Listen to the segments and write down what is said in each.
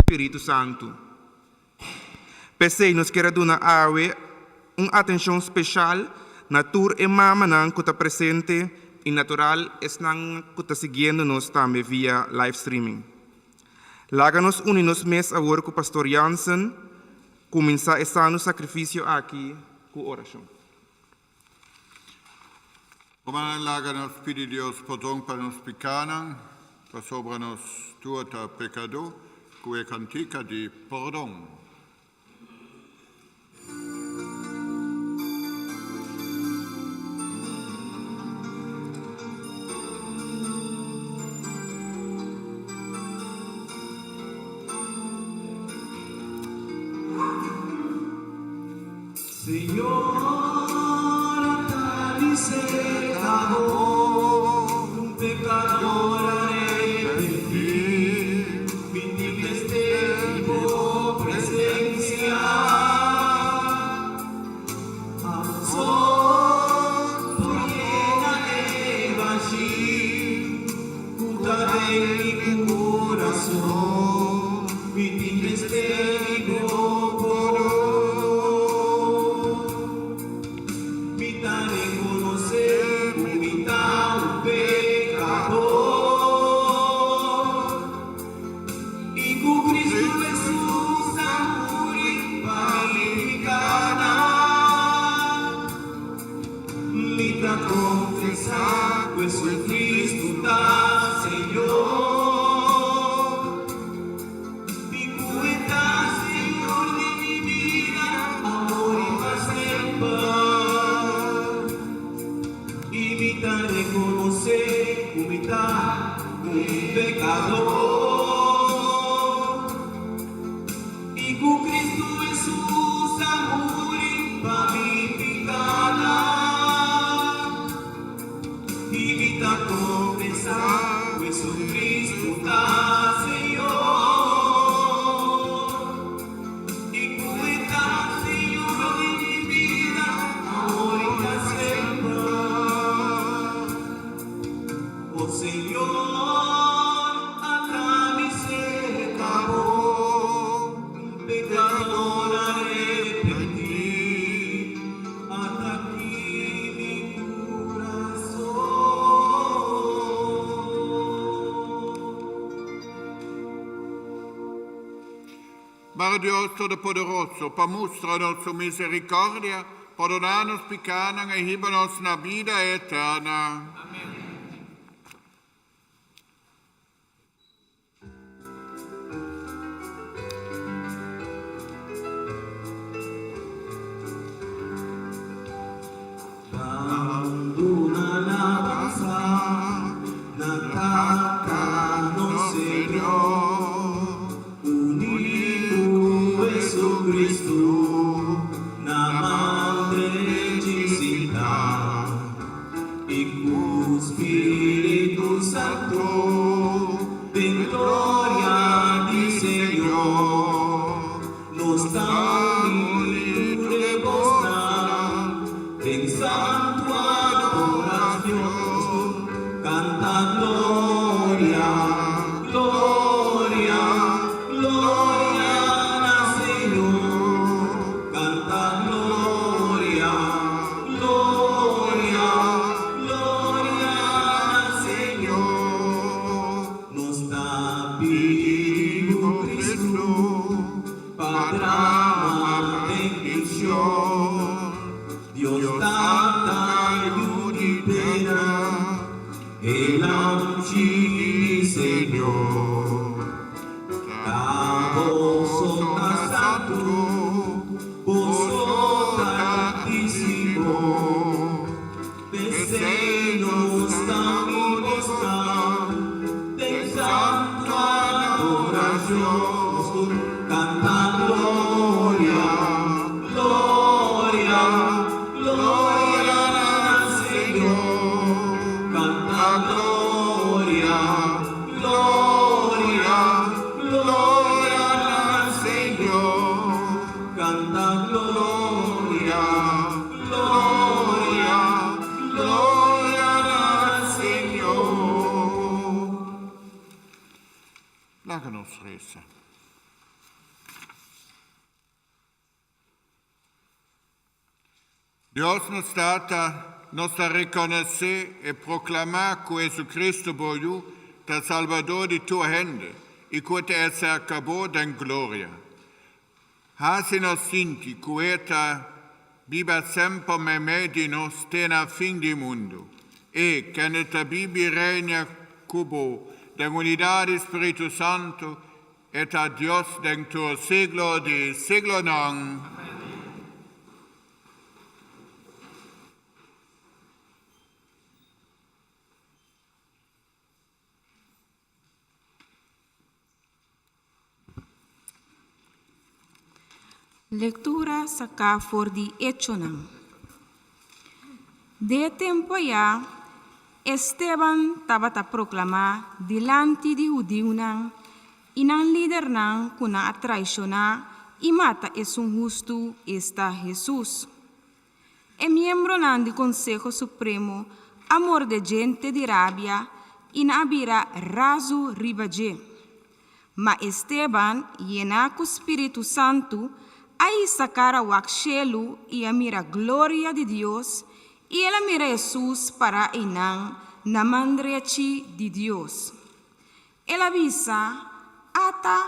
Espírito Santo. Pensei nos quer dar uma atenção especial na tour e mama que está presente e natural estão que está seguindo-nos também via live streaming. Láganos unirnos mais agora com o pastor Jansen, começar esse ano sacrifício aqui com oração. Romanan láganos pedi Dios potong para nos picanan, para sobre nos tuota pecado, que cantica de perdão. Dios Todopoderoso, para su misericordia, perdonarnos pecados y líbranos na vida eterna. Amén. Deus nos dá reconhecer e proclamar que Jesus veio da Salvador de tua gente e que te se acabou da glória. Hace-nos sinti que eta viva sempre me di nos tena fin di mundo e che nella Bibbia regna cubo da unidade Espírito Santo et a Dios dentro siglo de siglo non. Lectura saca for di Echonam. De tempo ya, Esteban tabata proclamar delante de judiunan, inan líder nan kuna atraiciona y mata es un justo está Jesús. E miembro nan di Consejo Supremo, amor de gente de rabia, inabira raso ribaje. Ma Esteban, llena con Espíritu Santo, aí sacara o axelo e a mira glória de Deus, e ela mira Jesus para Enam, na mandrechi de Deus. Ela avisa, ata,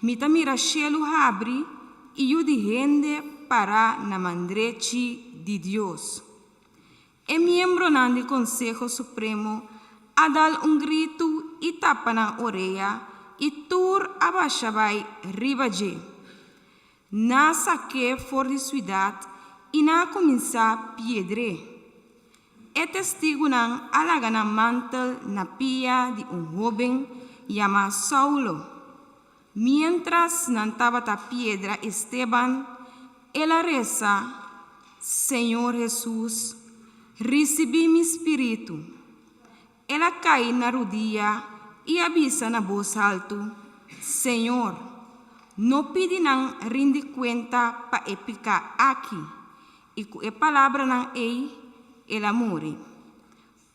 mita mira xelo abre, e o de rende para na mandrechi de Deus. E membro nan de Consejo Supremo, a dar grito e tapa na orelha, e tur abaixabai ribaje. Na saque for de cidade e na começar piedre. É testigo não alaga na mantel na pia de jovem chamado Saulo. Mientras não estava a piedra Esteban, ela reza, Senhor Jesus, recebi meu espírito. Ela cai na rodilha e avisa na voz alto, Senhor, no pedi nang rindi cuenta pa epica aqui, e com a palavra nang ei, ela morre.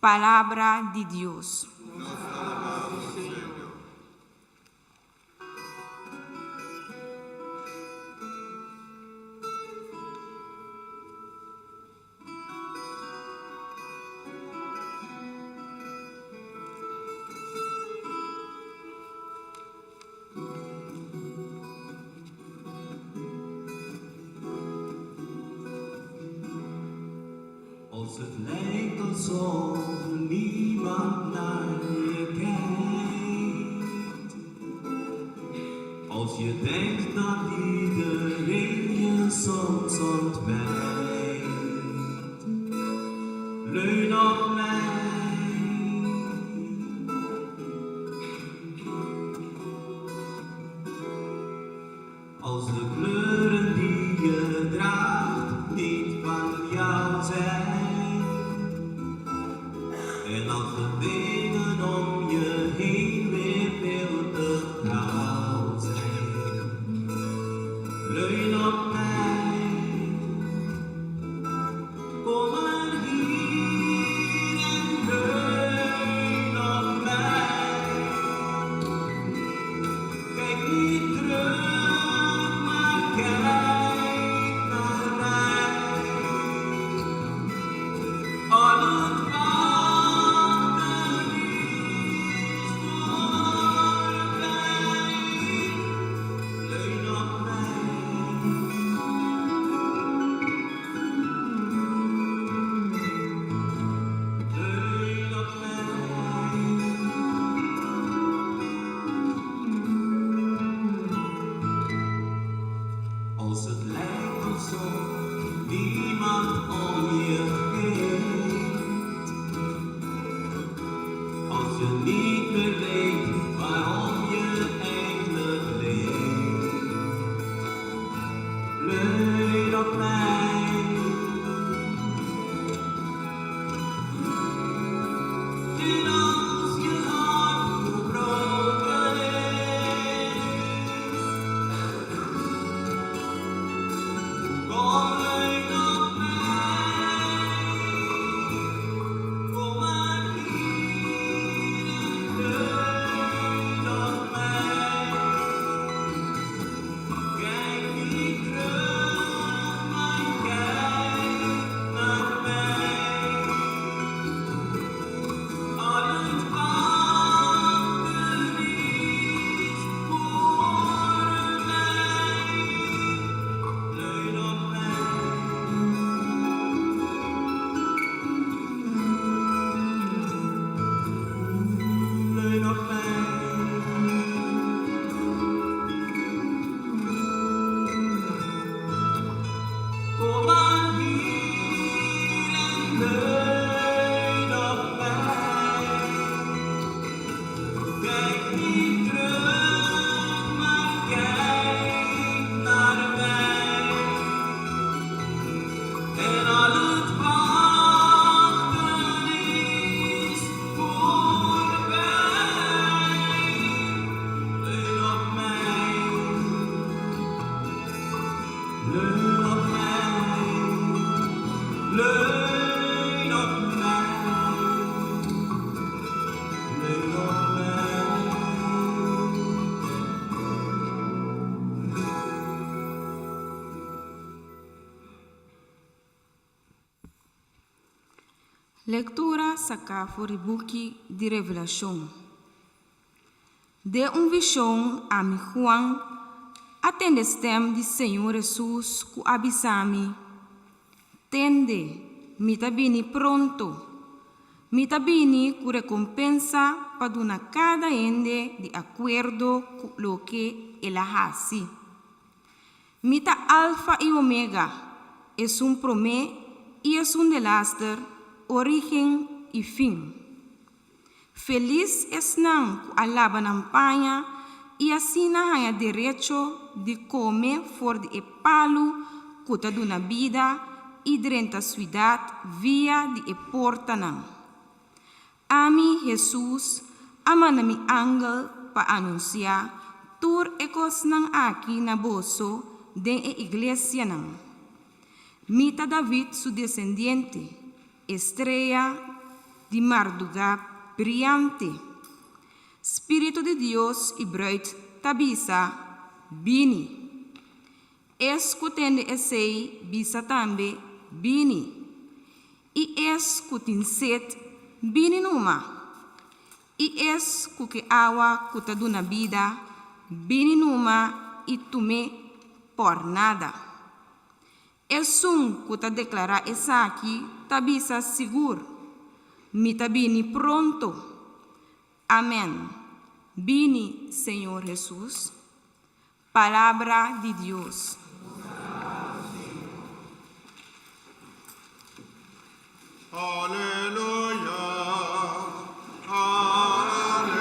Palavra de Deus. Als het lijkt alsof niemand naar je kijkt. Als je denkt dat iedereen je soms ontwijkt. Leun op mij. Als de kleuren die je draagt niet van jou zijn. En als de dingen om je heen weer veel te grauw zijn. Leun op mij. niet terug, maar kijk naar mij. En al het wachten is voorbij. Leun op mij, leun op mij, leun op mij, leun op mij. Lectura saca voor het boekje de Revelação. De visão a mi Juan, atende stem de Senhor Jesus ku abisami. Tende, mita bini pronto. Mita bini ku recompensa para una cada ende de acuerdo com lo que ela hasi. Mita alfa e omega, es un promé y es un delaster, origen y fin. Feliz es nan ku alaba nampanha e assina haya derecho de comer for de palo kuta duna vida e drenta suidad via de porta nan. Ami Jesus, amana mi angel pa anunciar tur ecos nan aqui na boso den e iglesia nan. Mita David su descendiente, estrella de madrugada brillante. Espírito de Deus e bruid Tabisa, bini. Escutende essay, bisa tambe, bini. E escutin set, bini numa. E escuke awa kutaduna vida, bini numa e tume por nada. Esum kuta declara essa aqui, Tabisa seguro. Mita bini pronto. Amém. Bini, Senhor Jesus. Palavra de Deus. Aleluia, aleluia,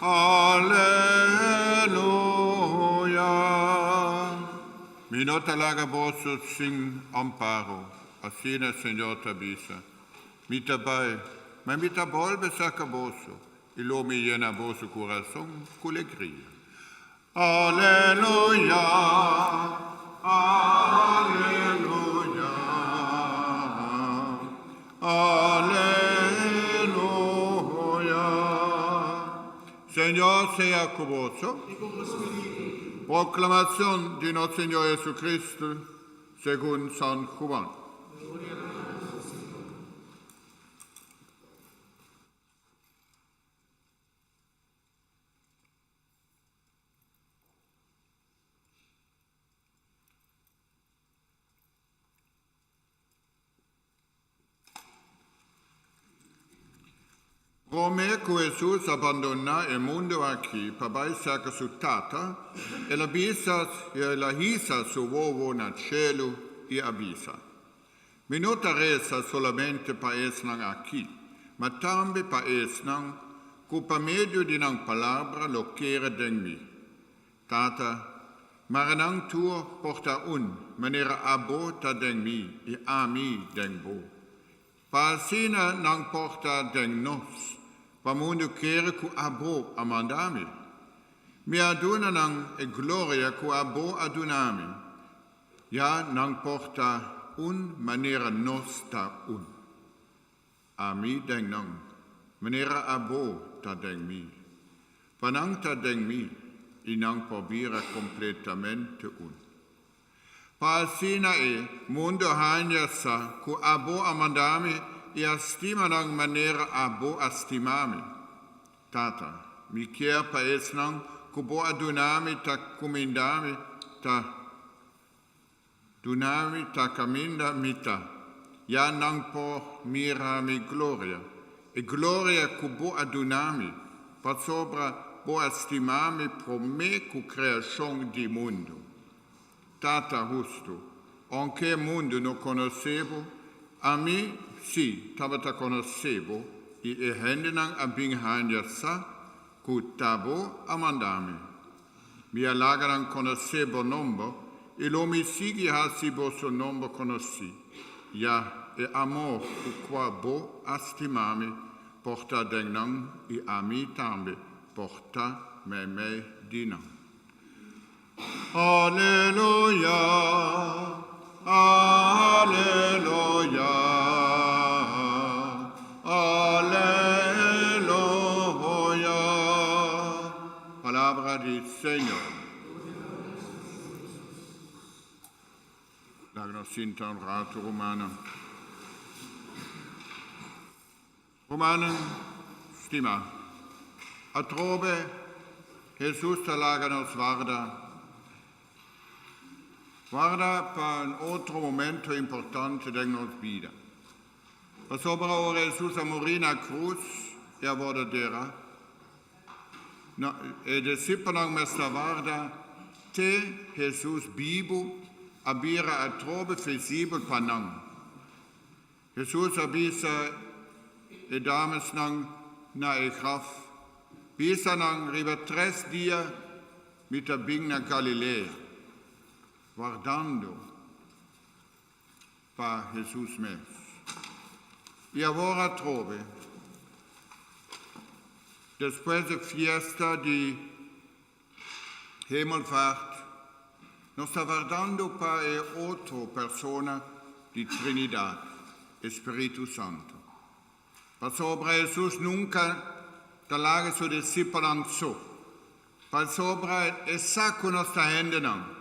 aleluia. Minota laga bosso sin amparo, assina Senhor Tabisa. Mita bai, ma mita bolbe saca bosso, e lo mi llena bosso coração com alegria. Aleluia, aleluia, aleluia. Senhor sea convosco. Proclamação de nosso Senhor Jesus Cristo, segundo São Juan. Come che Jesus abbandona il mondo aqui para cerca su tata e la hisa su uovo nel cielo e avvisa. Mi non resta solamente per essere aqui, ma anche per essere che per medio di una parola lo chiede den mi. Tata, maranang tu porta maniera abota den mi e ami den bo. Palsina nang porta den nos. Pamundo kere ku abo amandami. Mi aduna nang e gloria ku abo adunami. Ja nang porta maniera nosta Ami deng nang. Maniera abo ta deng mi. Panang ta deng mi. Inang pobira completamente Palsina mundo hanya sa ku abo amandami e astima nang maniera abo astimami. Tata, mi chier paes nang kubo adunami ta kumindami ta dunami ta caminda mita. Ya nang po mira mi gloria. E gloria kubo adunami pa sopra bo astimami pro me cu creazione di mondo. Tata justo, anche mondo non conoscevo, a me sì, tabata conoscevo, e hendenang abing hanjasa ku tabo amandami. Mia lagaran conosce bonombo e lomi sigi hasi bo so nombo conosci. Ja, e amor ku qua bo astimami porta dengnang e ami tambe porta me dinang. Alleluia, alleluia, alleluia. Palabra del Señor. Lagno sinta un rato romana. Romana, stima, a trobe Jesus te lagano svarda. Guarda per un altro momento importante della nostra vita. Per sopra ora Gesù a morire na cruz e a verdadera. E discepolano mesta guarda te Jesus Bibu abira a trobe visibel panang. Jesus abisa e dames nang na e graf. Bisa nang riba 3 dia mit der Bing na Galilea. Guardando para Jesus mesmo. E agora trove, depois da fiesta de Himmelfahrt, nós está guardando para outra persona de Trinidade, Espírito Santo. Para sobre Jesus nunca talaga seu discípulo anso. Para sobre essa que nós está rendendo.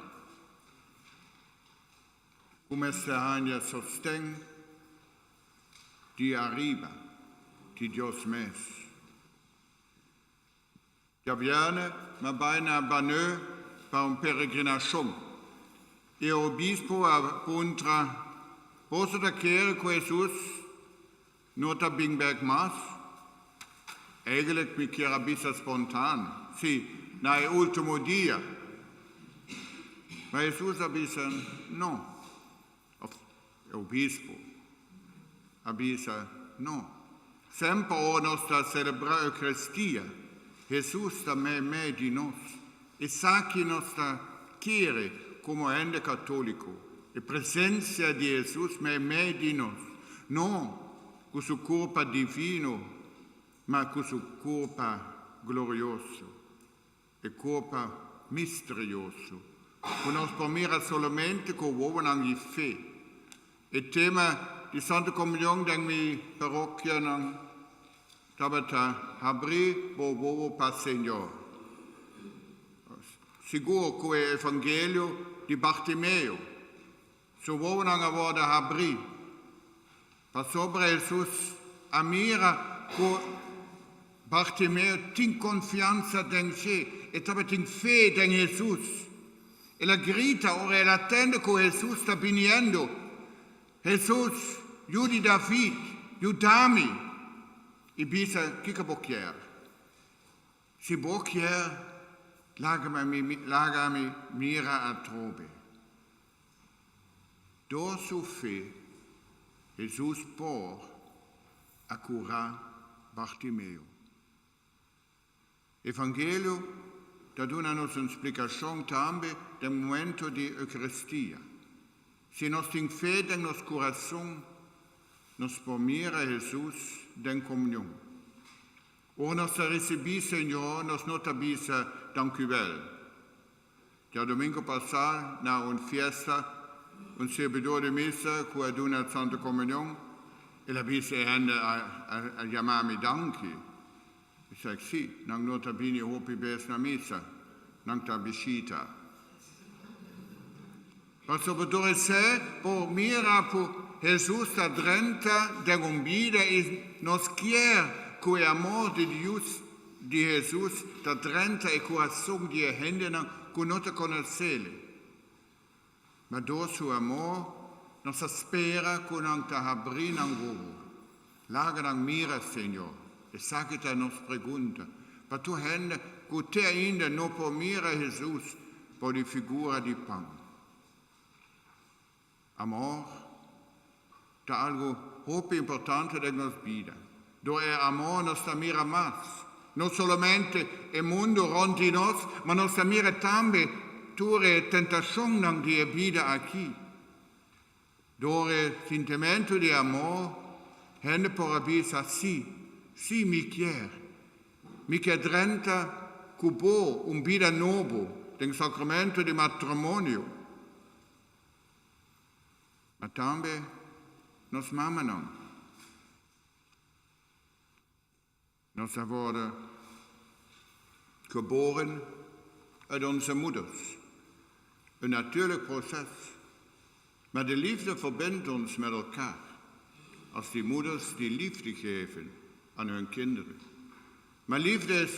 Come Stehania sostén di arriba di Dios mes. Ja viene ma baina baneu per un peregrinazione. E obispo appuntra posso da chiere con Jesus nota Bingberg mas. Eigenlijk mi chiera bisa spontan. Sì, na ultimo dia. Ma Jesus avisa no. Obispo avisa no. Sempre o nostra celebra Eucaristia. Jesus sta me di nos. E sa che nostra chiere come ente cattolico. E presenza di Jesus me di nos. Non con suo corpo divino, ma con suo corpo glorioso. E corpo misterioso. Che nos pomira solamente con uomo di fede. Il tema di Santa Comunione della mia parrocchia non tabata habri bovo pa Signor. Sicuro che l'Evangelio di Bartimeo, so uomo non aveva habri, pa sopra Jesus amira che Bartimeo tin confianza in sé e tabata in fede in Jesus. E la grita ora e l'attende che Gesù sta venendo. Jesus, Dio di David, aiutami. E bisa che bocchier. Si bocchier, lagami mira a trobe. Do su fe, Jesus por a cura Bartimeo. Evangelio da dona-nos una spiegazione tambe del momento di Eucaristia. Se nós temos fé em nosso coração, nós pomira Jesus em comunhão. Ou nós recebemos, Senhor, nós não tabis dankuvel. Já domingo passado, na uma festa, servidor de missa, que a dona Santa Comunhão, ele avisa a chamar-me danke. Eu disse, sim, não tabini hopi bes na missa, não tabishita. Ma soprattutto se por mira por Jesus da drenta de umbida e nos quer que o amor de Deus de Jesus da drenta e coração de gente que não te conhece. Ma do suo amor nos espera que não te abrir não vou. Laga não mira, Senhor. E sabe que nos pergunta. Ma tu gente que te ainda não por mira Jesus por a figura de pão. Amor, da algo molto importante nella nostra vita. Dove amor nos mira más. No solamente el mundo rond di nos, ma nos mira también tutte tentazioni di vida aquí. Dove sentimento di amor, hende por avisa sì mi chier drenta cubo vida novo, del sacramento di matrimonio. Ma tambe nos mamanon. Nos worden geboren uit onze moeders. Een natuurlijk proces. Maar de liefde verbindt ons met elkaar. Als die moeders die liefde geven aan hun kinderen. Maar liefde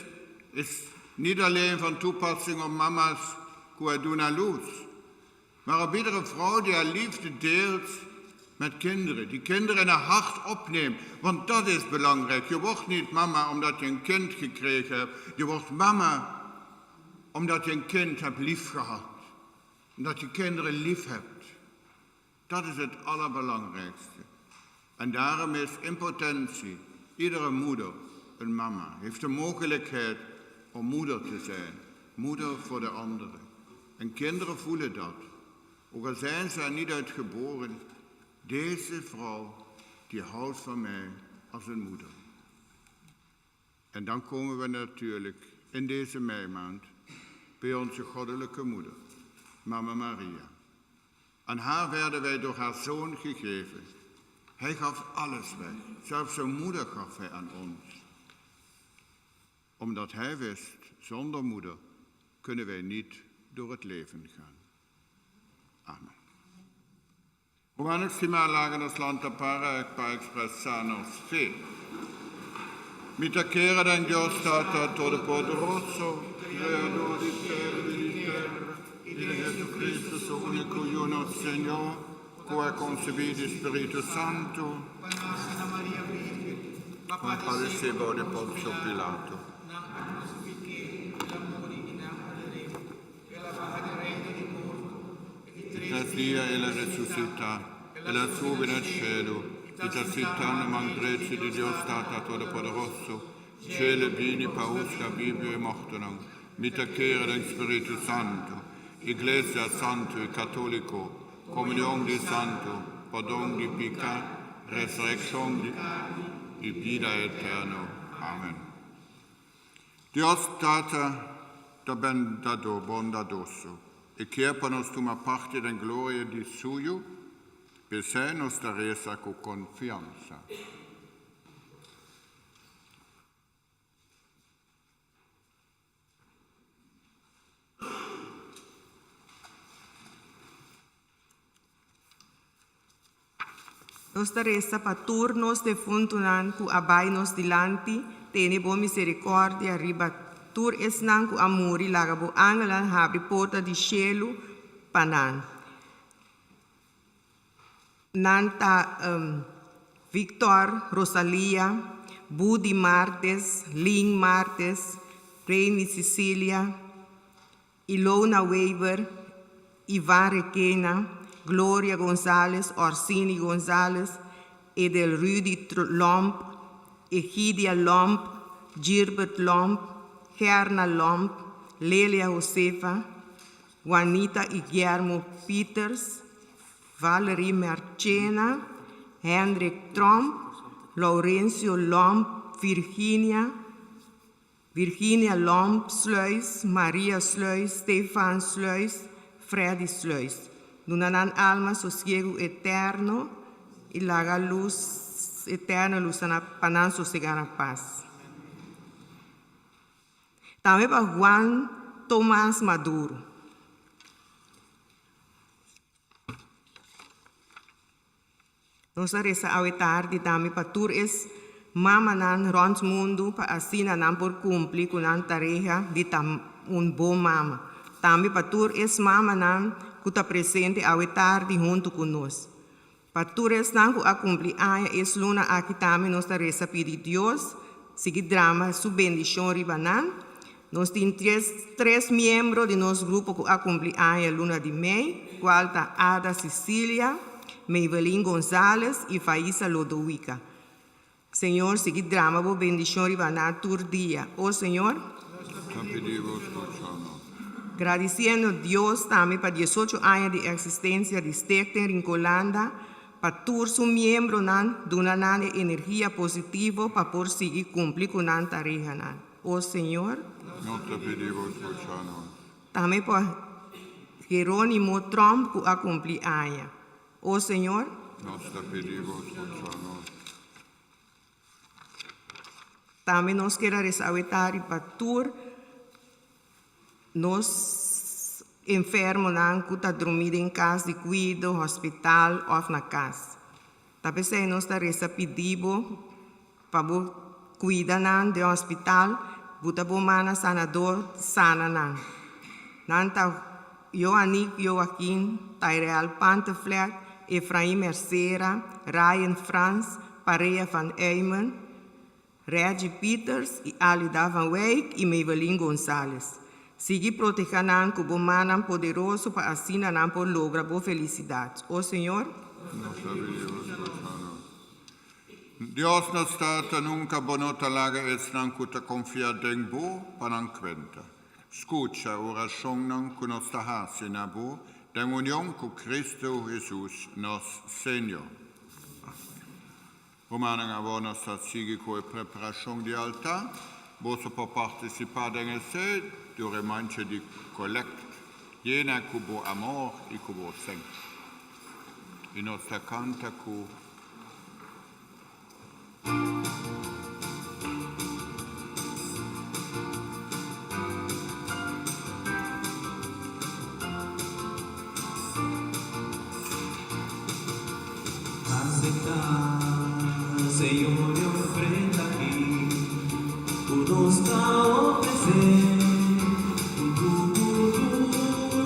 is niet alleen van toepassing op mama's die doen à luz. Maar op iedere vrouw die haar liefde deelt met kinderen. Die kinderen in haar hart opneemt. Want dat is belangrijk. Je wordt niet mama omdat je een kind gekregen hebt. Je wordt mama omdat je een kind hebt lief gehad. Omdat je kinderen lief hebt. Dat is het allerbelangrijkste. En daarom is in potentie iedere moeder een mama. Heeft de mogelijkheid om moeder te zijn. Moeder voor de anderen. En kinderen voelen dat. Ook al zijn ze er niet uit geboren. Deze vrouw, die houdt van mij als een moeder. En dan komen we natuurlijk in deze meimaand bij onze goddelijke moeder, Mama Maria. Aan haar werden wij door haar zoon gegeven. Hij gaf alles weg. Zelfs zijn moeder gaf hij aan ons. Omdat hij wist, zonder moeder kunnen wij niet door het leven gaan. Amen. Romanos timalaga slanta para expressarnos fe. Mitakera den Dios Tata Todopoderoso, Creador di cielo e di terra, e di Jesucristo, su unico y uno Señor, cui concebido Spirito Santo, come padeceva de Ponzio Pilato. Dia e la resuscità, e la sua nel cielo, e da città mangrezzi di Dio Stata Todopoderoso, cielo bini pausca Bibbia e mortono, mitakere del Spirito Santo, Iglesia Santo e Cattolico, comunione di Santo, pardon di peccato, resurrezione di vida eterno. Amen. Dios Tata da bondadoso, e chiapanos tu ma parte den gloria di suyo, per se nos da resa con confianza. Nos da resa paturnos de funtunan cu abainos dilanti, tene bo misericordia riba tur esnan cu amori lagabo angelan habri porta di cielo panan. Nanta Victor, Rosalia, Budi Martes, Ling Martes, Reini Cecilia, Ilona Weber, Ivan Requena, Gloria González, Orsini González, Edel Rudy Lomp, Egidia Lomp, Gilbert Lomp, Gerna Lomp, Lelia Josefa, Juanita y Guillermo Peters, Valerie Marchena, Hendrik Tromp, Laurencio Lomp, Virginia Lomp Sluis, Maria Sluis, Stefan Sluis, Freddy Sluis. Nunanan alma sosiego eterno y la luz eterna luz panan sosegana paz. También para Juan Tomás Maduro. Nossa reza awe tarde también para tur es mamanan rond mundo para así nan por cumplir con an tarefa de tam un bom mama. También para tur es mamanan que está presente awe tarde junto con nos. Para tur es nan que a cumplir año es luna aquí también nossa reza pide Dios sigue drama su bendición ribanan. Nós temos três membros de nosso grupo que acompanham a luna de mei, qual está Ada Cecília, Meivelin González e Faísa Lodowica. Señor, sigue drama bo bendición y van a tu día. Oh Señor, Te pedimos, escúchanos. agradeciendo a Dios también para 18 años de existencia de Stichting Rincolanda, para todos sus miembros donan energía positiva para por seguir cumplir con la tarea. Oh Señor, No te pedimos, escúchanos. también para Jerónimo Trump que ha cumplido años. Oh Señor, No te pedimos, escúchanos. también nos queda resaltar y para todos nos enfermos que están dormidos en casa de cuidado, hospital o en la casa. También se nos está pedido para cuidar del hospital, para que sanador sana. Nanta Joanik Joaquín, Tyrell Panteflet, Efraim Mercera, Ryan Frans, Pareja van Eymen, Reggie Peters, e Alida van Wijk e Maybelline González. Sigue protegendo com o manan poderoso para assim não por lograr boa felicidade. Oh Senhor, No te pedimos, escúchanos. Dios nos trata nunca bonota laga es nan kuta confiar en bo panan cuenta. Escucha oración que nos hace na bo, den unión con Cristo Jesús, nos Señor. Romanen avons nostra sigue con preparación de altar, vos può partecipare en ese durante manche di collect, llena cubo amor y cubo sen. Y nos canta cu Aceptar, Señor, me ofrenda aquí, tú nos da a ofrecer,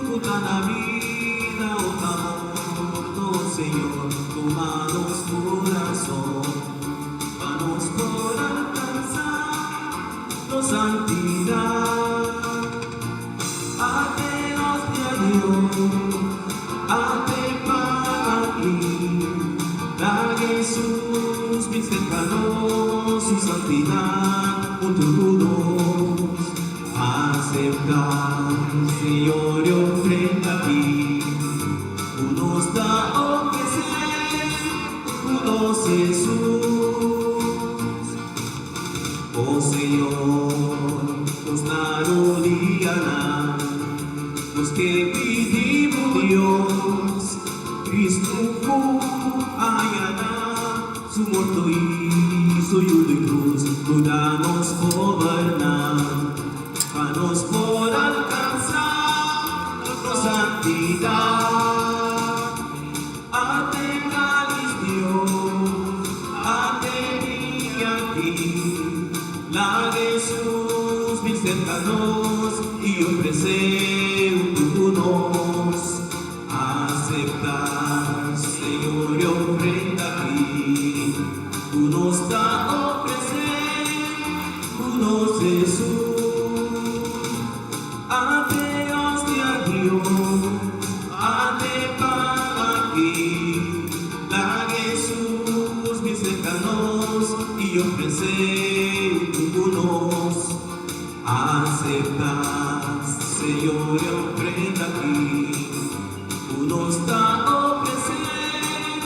tu tan vida, oh amor, oh Señor, tomanos corazón, vamos por alcanzar tu santidad, atenos de Dios, ate para aquí. A Jesús, mis cercanos, su santidad, juntos aceptar, Señor, y ofrenda aquí, tú nos da a ofrecer, unos Jesús, oh Señor, nos arrodillarán, los que pedimos Dios, Cristo hallará su muerto y su yugo y cruz, cuidanos gobernar, vanos por alcanzar nuestra santidad. Atengalis Dios, atení aquí, la Jesús, mis cercanos, y ofrecemos aceptar, Señor, y ofrenda aquí, tú nos da a ofrecer, unos Jesús, ateos de Dios, ate para aquí, la Jesús, mis cercanos, y ofrecemos aceptar, Señor, y ofrenda aquí, tú nos da a ofrecer,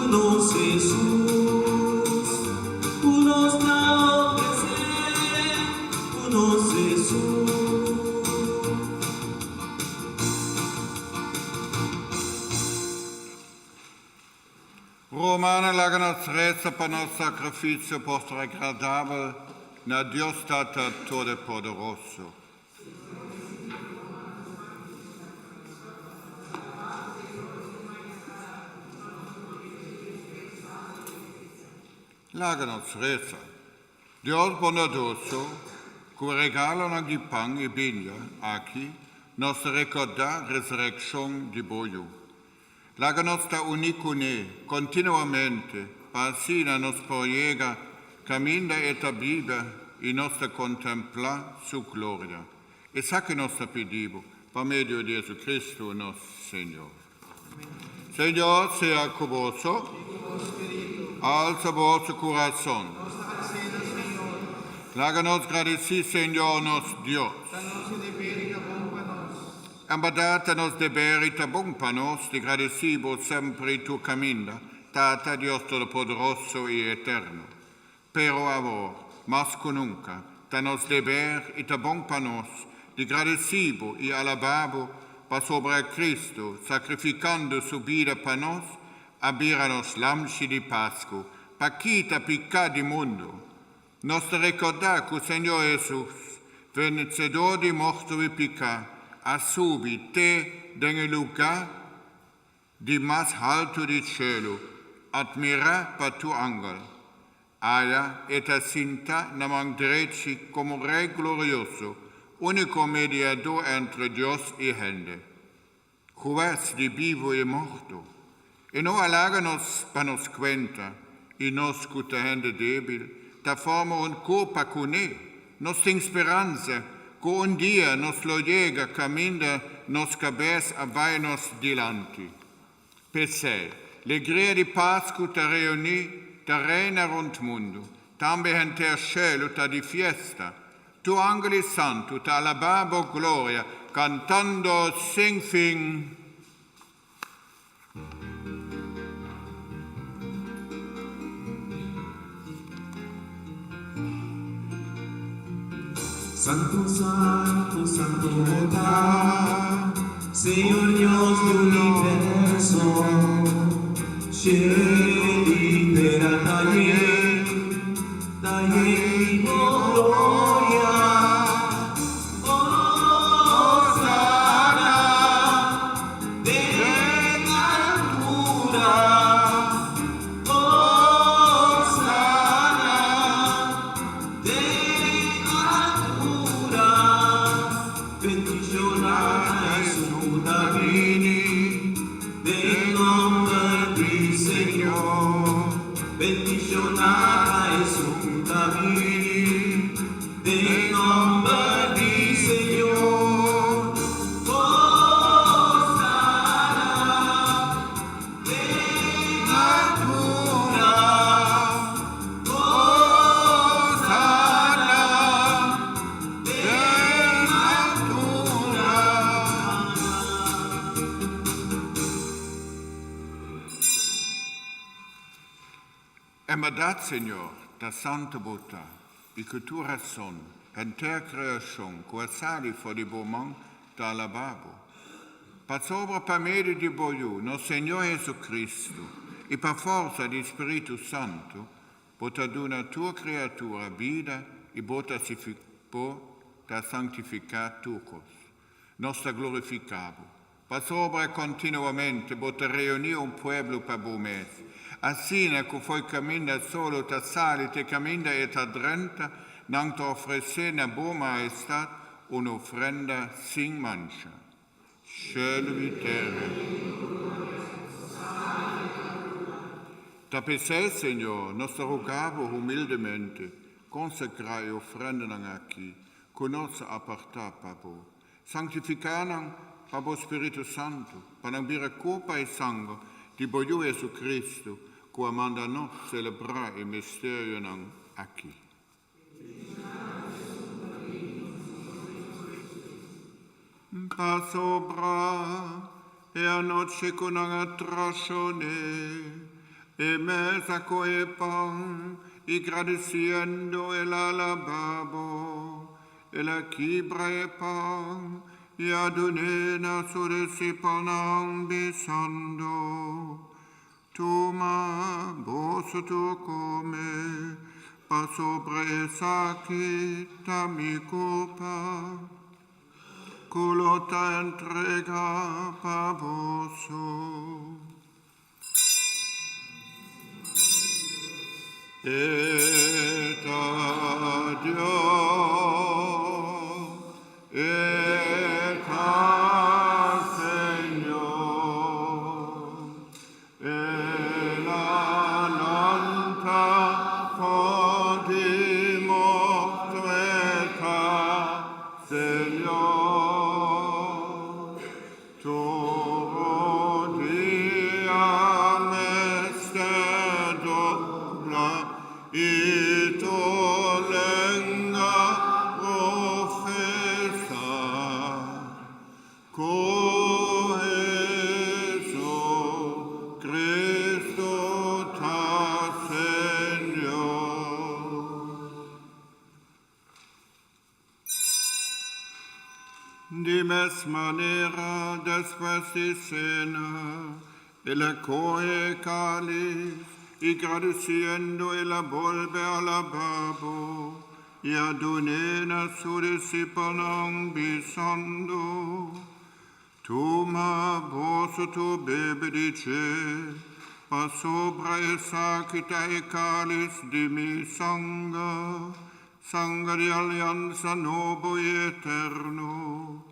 unos Jesús, tú nos da a ofrecer, unos Jesús. Romana laga nos resta per nos sacrificio postre agradable na Dios Tata Todopoderoso. Laga nos resta. Dios bondadoso, che regalano di pan e vigna aqui, nos ricorda resurrezione di Boiu. Laga nostra unicune continuamente, pasina nos proiega, cammina et abiva, e nostra contempla su gloria. E sa che nostra pedivo, per medio di Gesù Cristo, nostro Signore. Señor sea con vosotros. Alza vosso corazón. Láganos agradecido, Señor, nos Dios. Ambadata-nos deberi ta bom panos, di gradecibo sempre tu caminda, Tata Dios Todopoderoso y Eterno. Pero amor, más que nunca, ta nos deber y ta bom panos, di gradecibo y alababo, pa sobre Cristo, sacrificando su vida panos, abiranos lamci di Pascu, pa quita picca di mundo. Nos ricordar que o Senhor Jesus, vencedor de morte e pecado, assume te nel lugar de mais alto do cielo, admira para tu angel. Aya et assinta namang dreci como Rey glorioso, único mediador entre Dios y gente. Juez de vivo y muerto, y no aláganos para nos cuenta, y nos cuta gente débil, da forma un copa con él, nos tem esperanza, que un día nos lo llega, camina nos cabeza a vainos delante. Pese, l'egrea di Pascu ta reuni, ta reina rund mundo, tambe en ter cielo ta di fiesta, tu angeli santo ta alababo gloria, cantando sin fin. Santo, santo, santo está, Señor Dios del universo, cieli terra taglier di gloria. Hosanna, en altura, Hosanna, bendicionai su Davini, del nome di Signor. Bendicionai su Davini, del nome di Signor. Hosanna, en altura, Hosanna, en altura. Emadat, Señor, ta santa bontà, e che tu rason, en ter creacion, qua sali for di bomon, ta alababo. Pa sopra pa medio di boiu, no Señor Gesù Cristo, e pa forza di Spirito Santo, bota d'una tua creatura vida e bota ta sanctificar tucos. Nostra glorificabo. Pa sopra continuamente bota reunir un pueblo pa bomes. Assina che foi cammina solo ta sali te cammina e ta drenta, non te offrece na bo maestat un'offrenda sin mancha. Cielo terra. Ta pesè, Señor, nos rogavo humildemente, consecrai offrenda nan aqui, conosce aparta pabo, sanctificanam pabo Spirito Santo, panambire copa e sangue, di boiu Gesù Cristo, che manda nos celebrare il misterio nan aqui. Pa sopra e a noce con attrazione e mesa coe pan e gradeciendo el alababo e la chibra e pan e adonena su recipanan besando toma boso tu come pa sopra esa quita mi copa colota entrega pavoso. Et a Dios, et a Señor, et la lanta podimos tueta, Señor, todo día me cedo di mes manera después de cena, el coge cáliz, y agradeciendo el volve al lavabo, y adonen a su discípulos besando. Toma vos tu bebe dice, pa sopra essa quita e cáliz di mi sangue, sangue di alleanza nuovo e eterno,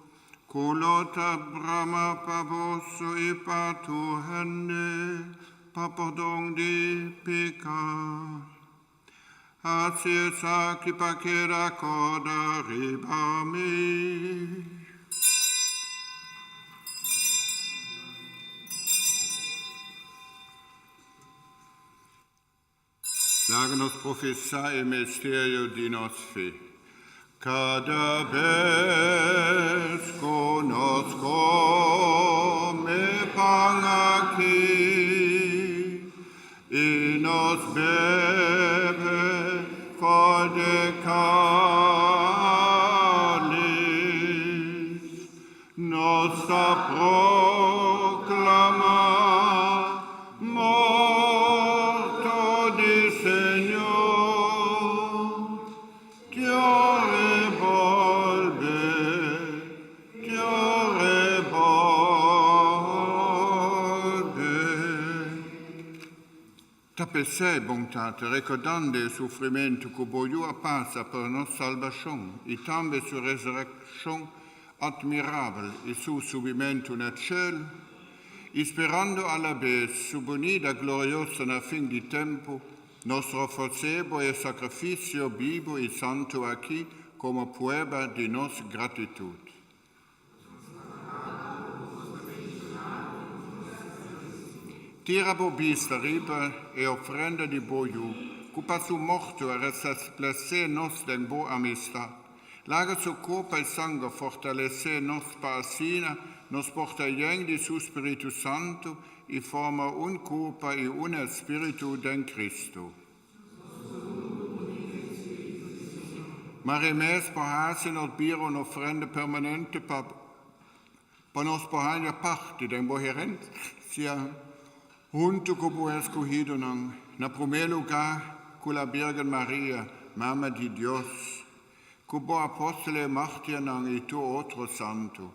colota brama pa vosso e pa tu hende, pa pardon di pecca. Hacie sacri pa che raccorda riba me. Laga-nos professare il mistero di nostra fede. Cada vez conosco me pan aquí y nos bebe for de cáliz, nostra proclama morto di Señor, Dio revolve. Tapessei bontate, ricordando il soffrimento che Boiù passa per la nostra salvazione, e tambe sua resurrezione admirabile, il suo subimento nel cielo, e sperando alla vez su venida gloriosa nel fin di tempo, nostro facebo e sacrificio vivo e santo aquí come prueba di nostra gratitudine. Tirabo bista riba e offrenda di Boiù, che per suo morto a restablecer nos den bo amistad. Laga su corpo e sangue fortalecer nos pasina, nos porta igen di su Spiritu Santo e forma un corpo e un spiritu den Cristo. Marimes pohase not biro un'offrenda permanente per nos pohania parte den boherent sia junto con bu escogido na primer lugar con la Virgen María, Mamma di Dios, con bo apostole martir e tu otro santo.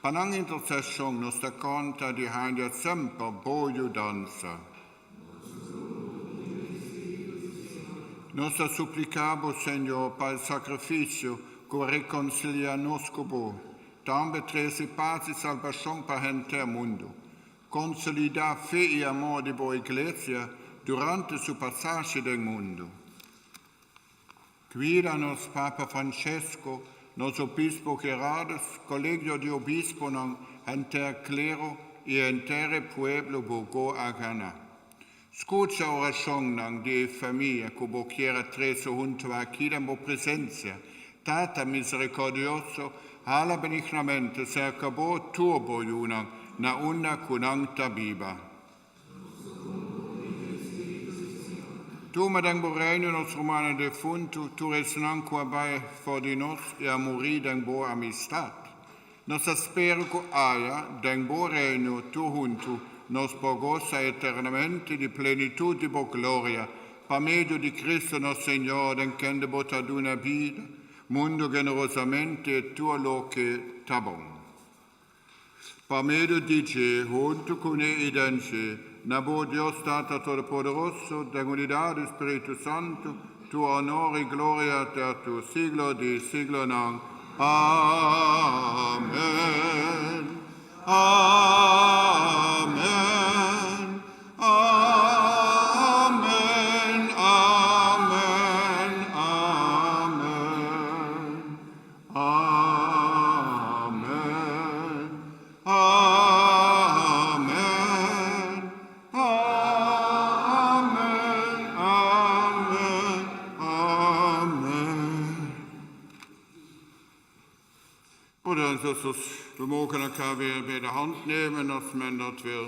Panang intercession nos da conta di handia sempre boio danza. Nos supplicabo, Señor, per il sacrificio che reconcilia nos con bo, tambe trese paz e salvación per enter mundo. Consolida fe e amor di bo iglesia durante su passage del mundo. Guida-nos, Papa Francesco, nos obispo Gerardes, Collegio di Obispo enter clero e entere pueblo bogo agana. Scucha orazione di famiglia che bo chiera treso junto a chi bo presenza, tata misericordioso, alla benignamente cerca bo tuo boiuna, na una cunanta biba. Tu, madang Boreino, nos romano defunto, tu res nanqua bei for di nos e a morì den bo amistad. Nos aspero co aia, den Boreino, tu junto, nos pogosa eternamente di plenitud di bo gloria, per medio di Cristo nos Signore, den kende botaduna vida, mundo generosamente tuo loche tabon. Per medio di te, junto con e dense, Nabo Dios Tata Todopoderoso, de unidad del Espíritu Santo, tu honor y gloria de tu siglo de siglo non. Amen. Amen. Amen. Amen. Amen. Amen. Amen. We mogen elkaar weer bij de hand nemen als men dat wil,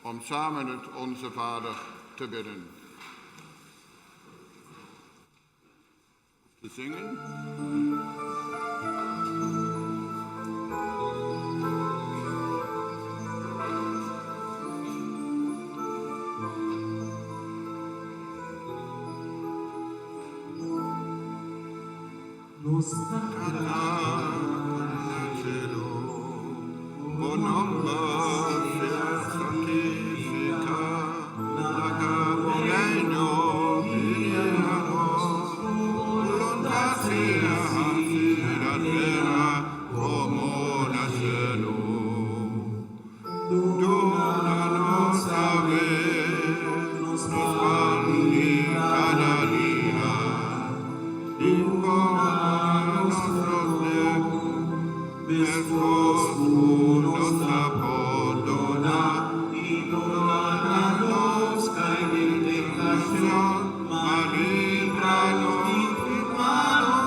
om samen het Onze Vader te bidden. Te zingen. nos da O nombre sea santificado, haga tu reino, voluntad sea así en la tierra como en el cielo. Dónanos saber, nos pan de cada día, y perdónanos nuestros nos perdona, y no nos cae en tentación, mas líbranos del malo.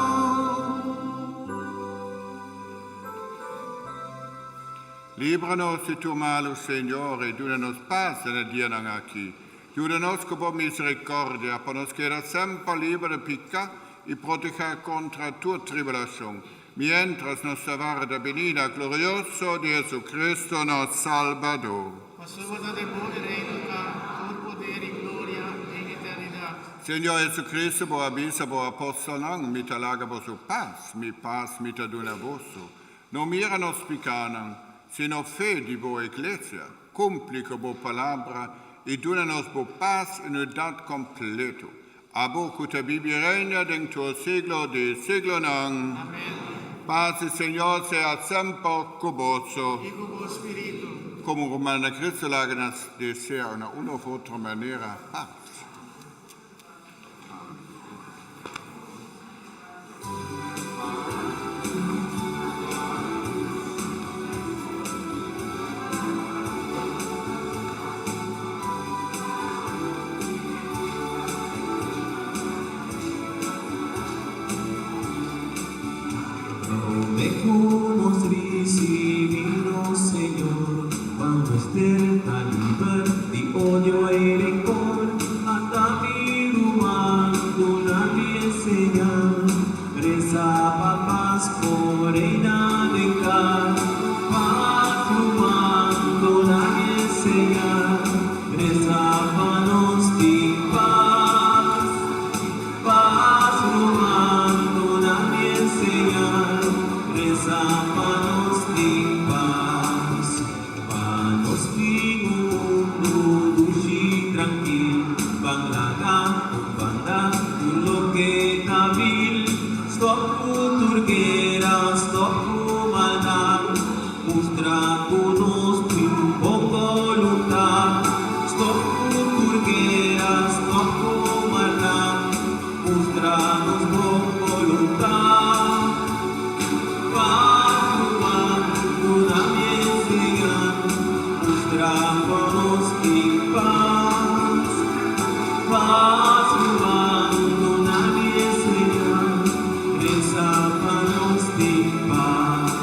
Líbranos de tu malo, Señor, y dónanos paz en el día de aquí. Ayúdanos con misericordia, para nos quedar siempre libres de pecado y proteger contra toda tribulación, mientras nos salva la venida gloriosa de Jesucristo, nuestro Salvador. Passato del potere reina, con potere, gloria e eternità. Señor Jesucristo, por avisa por apóstol, mi talaga por su paz, mi taduna vosso. No mira nos picanan, sino fe di vo iglesia, cumplica vo palabra, y dónanos vo paz en unidad completo. A vos que vive reina dentro del siglo de siglo. Amén. Paz del Señor sea siempre con vos. Y con vuestro spirito. Como Romana Cristo la nos desea una u otra manera paz. Dejemos recibirnos, Señor, cuando esté tan libre de odio y rencor, hasta mi rumando nadie enseñar, reza pa' paz por reina de cal, paz rumando nadie enseñar, reza pa' nos de paz, paz rumando nadie enseñar, Sábanos de paz, panos de mundo dulce tranquilo, banglaga, banda, lo que nabil, stop turguera, stop maldad, mostra todos tu voluntad, stop turguera, stop maldad, mostranos tu voluntad. Mostrámonos en paz, paz rumando nadie enseñar, rezápanos de paz.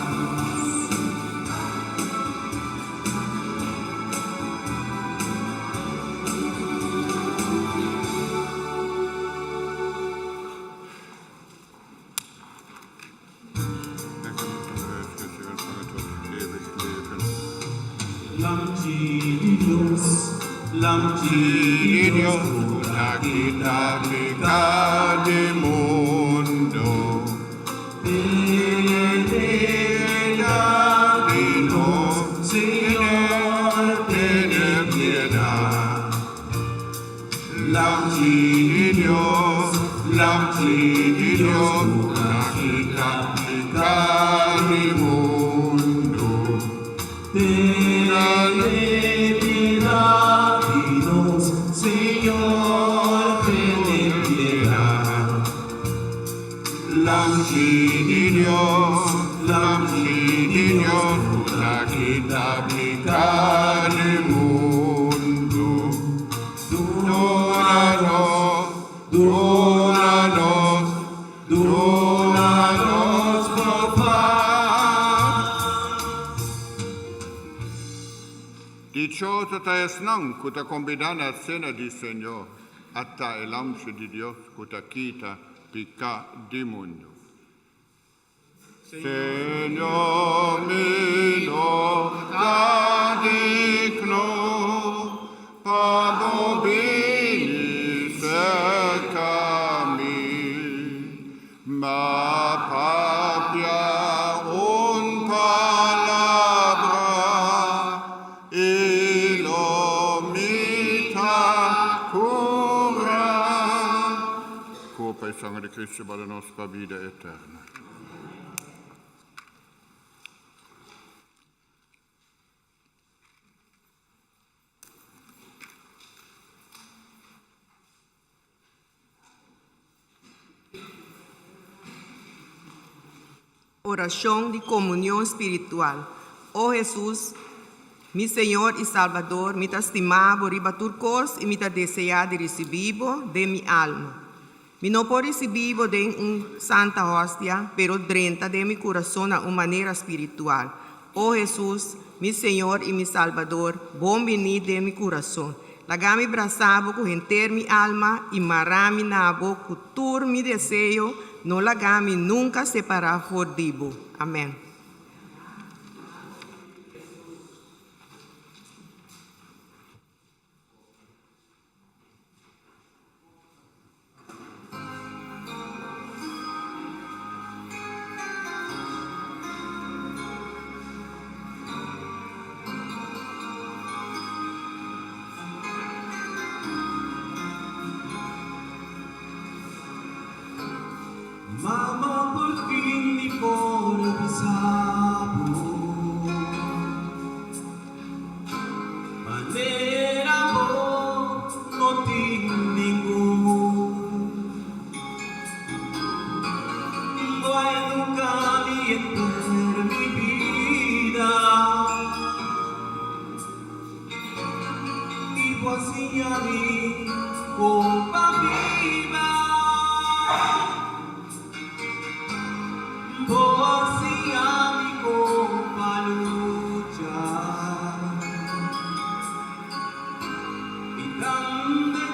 Y Dios, una quita pecado del mundo. Dinos, Señor, ten piedad. De Dios, una quita pecado del mundo. Ten piedad, dinos, Señor, ten piedad. De Dios, una quita pecado del mundo. Dónanos por paz. Dichoso te es non que te convidan a cena del Señor, hasta el ancho de Dios que te quita pecado del mundo. Señor mío, da digno, para venir cerca a mí, ma Cristo per la nostra vita eterna. Oración de comunión espiritual. Oh Jesús, mi Señor y Salvador, me estimaba riba turcos y me desea de recibir de mi alma. Me no puedo recibir de una santa hostia, pero drenta de mi corazón a una manera espiritual. Oh Jesús, mi Señor y mi Salvador, bom venir de mi corazón. Lagami brasabo con enter mi alma y marami nabo cultur mi deseo, no lagami nunca separar por dibo. Amén. Mama, por fin mi pobre pisabo, manera no tengo ningún. Voy a educar y entender mi vida, y voy a enseñar mi copa viva. Voy a mi copa luchar y dando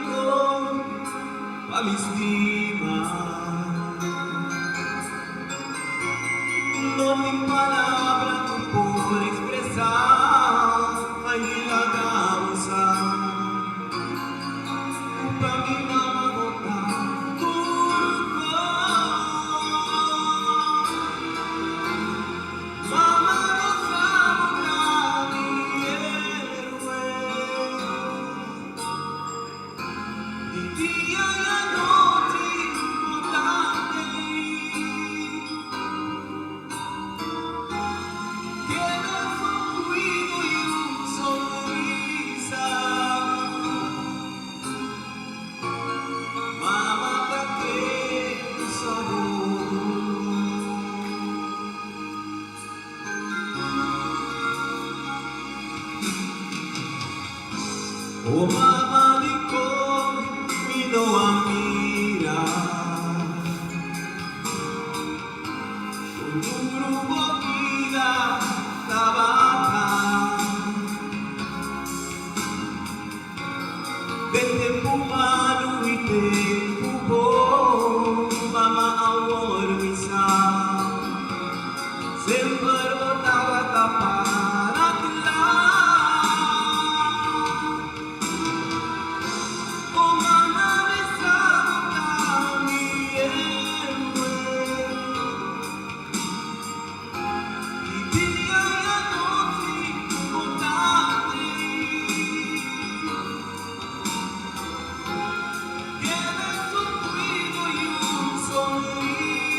a mi estima. No mi palabra por expresar ahí la causa. Para mi mamá botar turco. Mama no sabe mi héroe, y día y noche importante, tiene un ruido y un sonrisa. Mama da que sabor. Oh mamá mi no mira con un grupo vida trabaja de tempo humano y tempo bom mamá amor misa sempre botava tapar atrás. Oh mamá me sabe mi héroe, y día y noche importante, tienes un ruido y un sonrisa.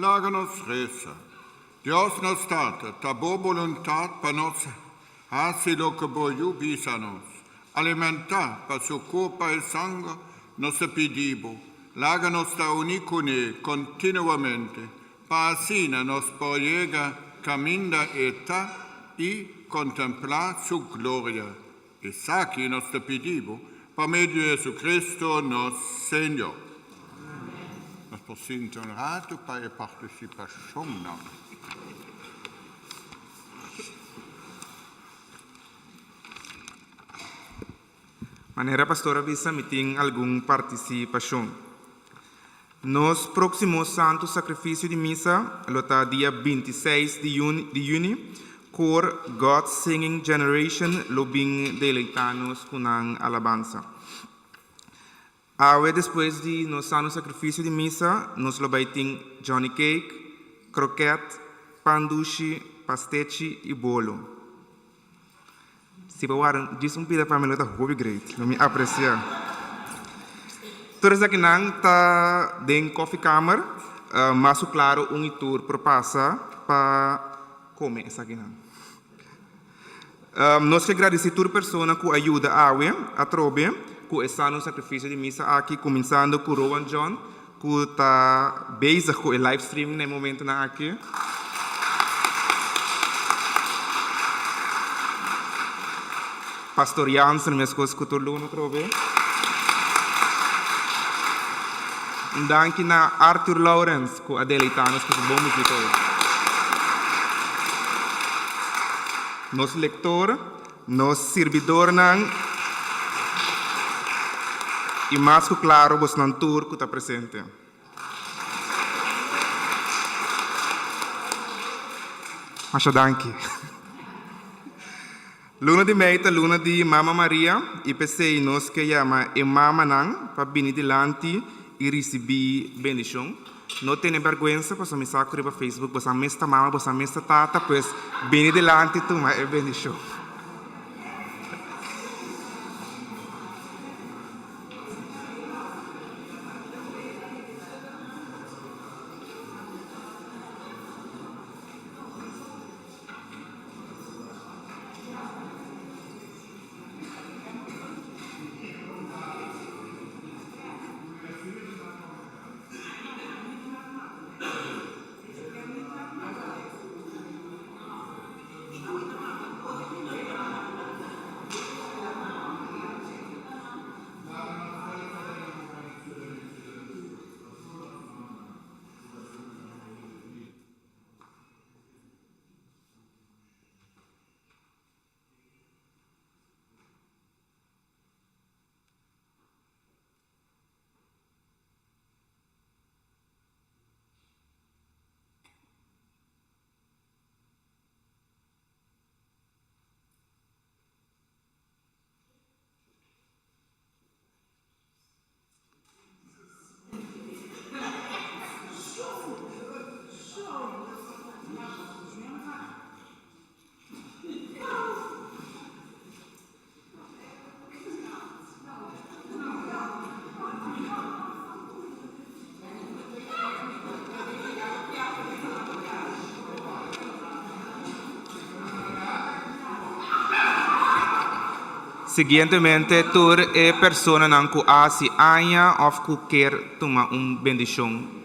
Laga-nos resa. Dios nos tata, ta boa vontade para nós fazer o que boiu bisa nos. Alimentar para seu corpo e sangue, nos pedimos. Laga-nos da unicune continuamente, para assim nos poder caminhar e contemplar sua glória. E aqui nos pedimos, por meio de Jesus Cristo, nosso Senhor. Nós podemos ter um rato para a participação, não? Maneira pastora visa meeting algum participação. Nos próximos santo sacrifício de missa, lota dia 26 de junho, cor God Singing Generation lobing deleitanos com alabança. Depois de nos santo sacrifício de missa, nos lobaiting Johnny Cake, croquete, pandushi, pastete e bolo. Se eu diz pida para mim, hobby great, não me aprecia. Todos aqui não tá dentro coffee kamer, mas claro tour por passar para comer essa aqui não. Nós que agradecer toda pessoa que ajuda a trobe, que está no sacrifício de missa aqui, começando com Rowan John, que está bezig com o live stream no momento na aqui. Pastor Jansen, minhas coisas que estou no trobe. Danke na Arthur Lawrence, que a deleitanos com bom música. Nos lector, nos servidor nang e mais que claro, vos nan tour que está presente. Mas danke. Luna de meita, luna de Mama Maria, e pensei nos que chama e Mama nang, para vir delante e receber bendição. Não tenha vergonha, posso me sacar para Facebook, posso me esta mama, posso me esta tata, pois vir delante tu, mas é bendição. Seguintemente, toda pessoa não que se anha ou que quer tomar bendição.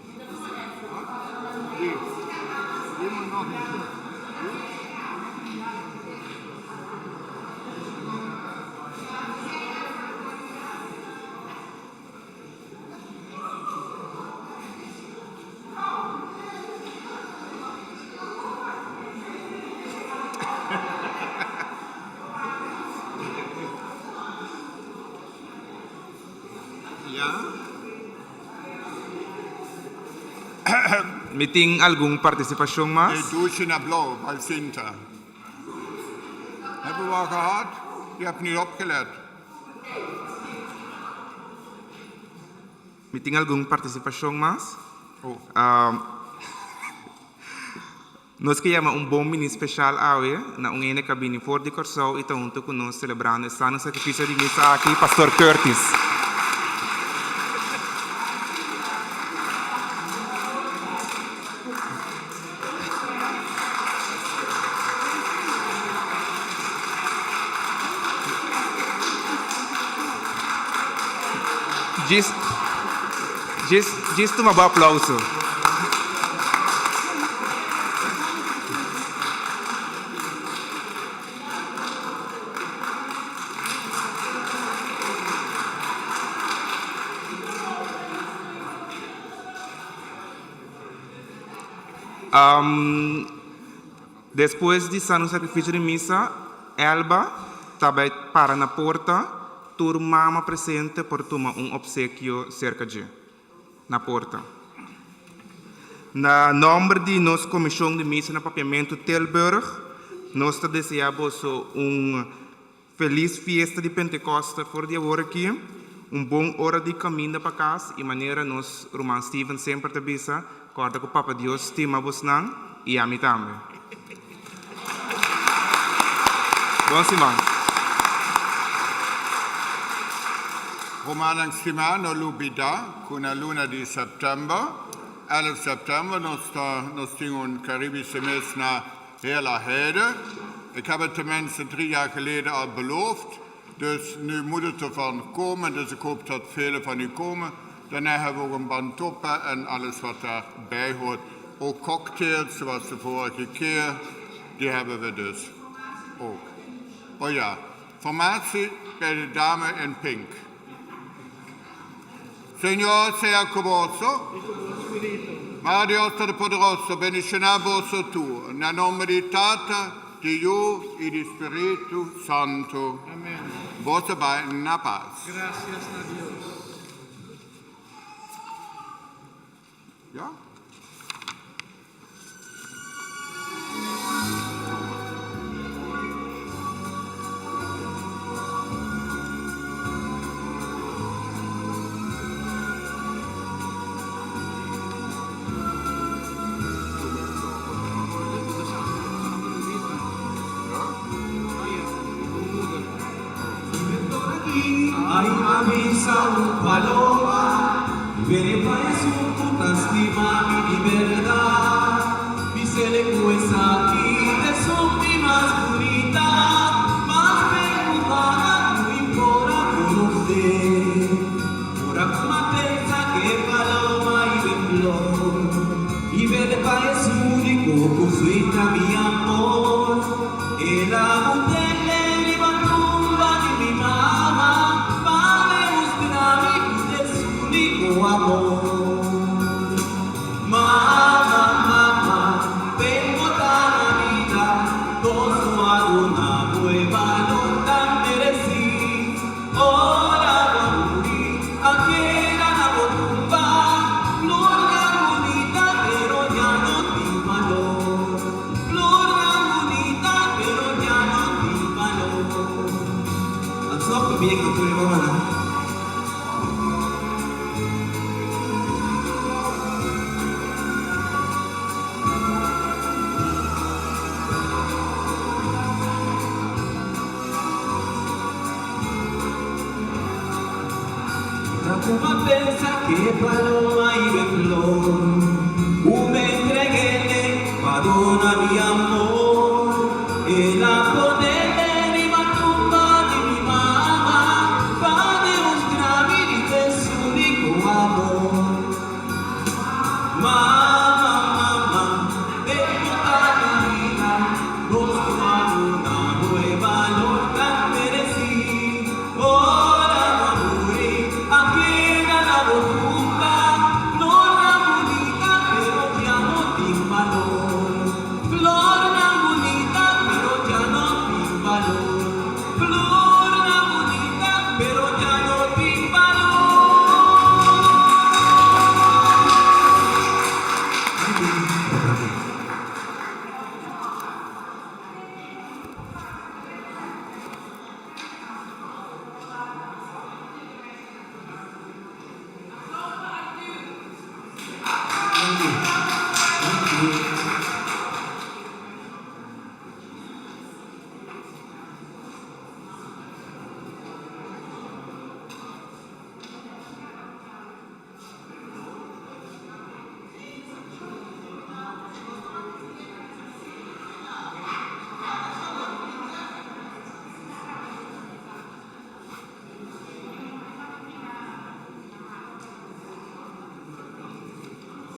Meeting alguma participação mais? Douche na blauw, bij Sinta. Hebben we al gehad? Je hebt niet opgelet. Meeting alguma participação mais? Oh. Nós queremos bom ministro especial hoje, na ene cabine for de Corsau e junto com nós celebrando o Santo Sacrifício de Missa aqui, Pastor Curtis. Gisto uma boa aplauso. Depois de Santo Sacrifício de Missa, Elba também para na porta, turma presente por tomar obsequio cerca de na porta. Na nome de nossa comissão de missa no papiamento Tilburg, nós desejamos feliz festa de Pentecoste por dia agora aqui, bom hora de caminho para casa e maneira nós, Roman Steven, sempre te bisa, corda com o Papa Deus, estima vos não e a mim também. Bom semana. Romanang Simano Lubida, con la luna di settembre. 11 september, nos tingen een Caribische mes naar Hela Heide. Ik heb het tenminste 3 jaar geleden al beloofd. Dus nu moet het ervan komen. Dus ik hoop dat velen van u komen. Daarna hebben we ook een bantoppen en alles wat daarbij hoort. Ook cocktails, zoals de vorige keer. Die hebben we dus ook. Oh ja, formatie bij de dame in pink. Signor sea con vosso, Mario Poderoso, benedicena vosso tu, nel nome di Tata, di Dio e di Spirito Santo. Amén. Voce vai na paz. Gracias a Dios. Ja? Ay, avisa un paloma, veremos su lastima y verdad. Mi selectuesa aquí de su mi más bonita, más preocupada, no importa conocer. Por alguna pensa que paloma y temblor, y veremos es único, consuela mi amor. El amor de la tumba de mi mamá, padre usted de su único amor. Mamá, mamá, vengo a la vida, todo a una nueva nota merecí. Ora a morir, aquí era la tumba, gloria bonita, pero ya no tiene valor. Gloria bonita, pero ya no tiene valor. Ang sarap pabigay ko tuloy mga na. Una pensa che paloma y de flor, me entregué, Madonna mi amor.